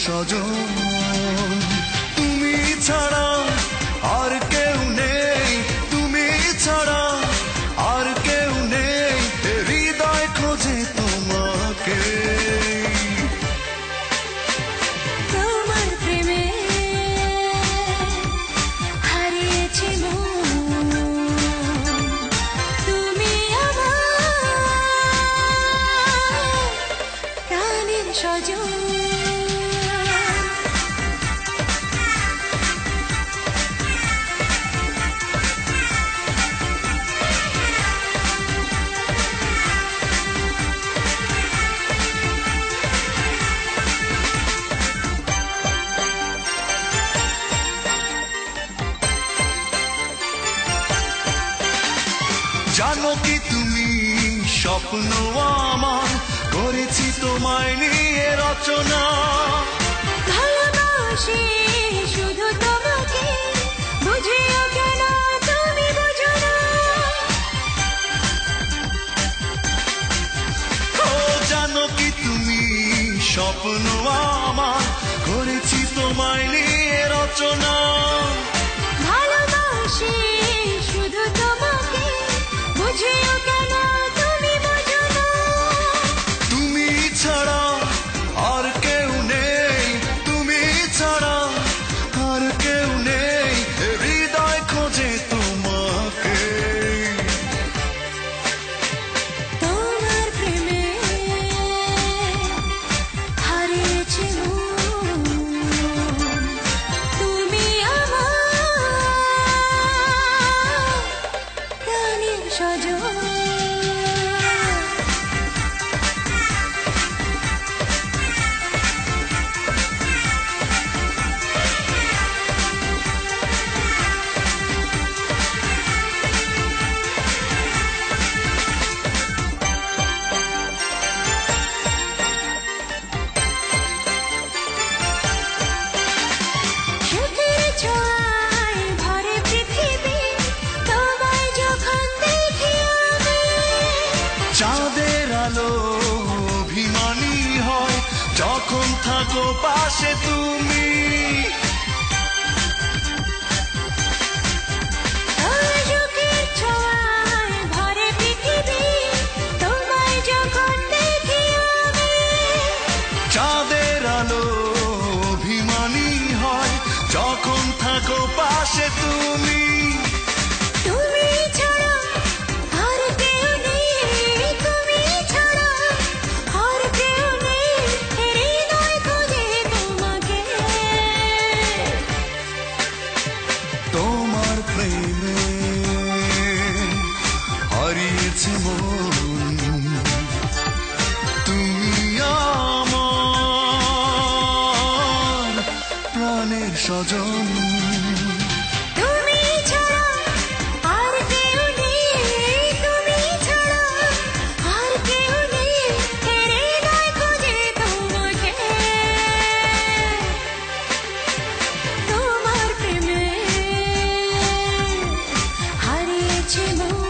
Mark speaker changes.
Speaker 1: স্বজন তুমি ছাড়া আর কেউ নেই, তুমি ছাড়া আর কেউ নেই, হৃদয় খোঁজে তোমাকে।
Speaker 2: তোমার প্রেমে হারিয়েছে মন, তুমি আমার প্রাণের স্বজন।
Speaker 1: জানো কি তুমি স্বপ্ন আমার করেছি তোমায় নিয়ে রচনা,
Speaker 2: ভালোবাসি শুধু তোমাকে, বুঝিও কেন তুমি বুঝো না।
Speaker 1: ও জানো কি তুমি স্বপ্ন আমার করেছি তোমায় নিয়ে রচনা,
Speaker 2: ভালোবাসি শুধু তোমাকে, বুঝিও কেন তুমি বুঝো না।
Speaker 1: তুমি ছাড়া আর কেউ নেই, তুমি ছাড়া আর কেউ নেই, হৃদয় খোঁজে তোমাকে।
Speaker 2: তোমার প্রেমে হারিয়েছে মন, তুমি আমার প্রাণের স্বজন। সুখের ছোঁয়ায় ভরে পৃথিবী, তোমায় যখন দেখি আমি।
Speaker 1: চাঁদের আলো অভিমানী হয় যখন থাকো পাশে তুমি,
Speaker 2: সুখের ছোঁয়ায় ভরে পৃথিবী, তোমায় যখন দেখি আমি।
Speaker 1: চাঁদের আলো অভিমানী হয় যখন থাকো পাশে তুমি।
Speaker 2: তুমি ছাড়া আর কেউ নেই, তুমি ছাড়া আর কেউ নেই, হৃদয় খোঁজে তোমাকে।
Speaker 1: তোমার প্রেমে হারিয়েছে মন, তুমি আমার প্রাণের স্বজন।
Speaker 2: তুমি ছাড়া আর কেউ নেই, তুমি ছাড়া আর কেউ নেই, হৃদয় খোঁজে তোমাকে। তোমার প্রেমে হারিয়েছে মন।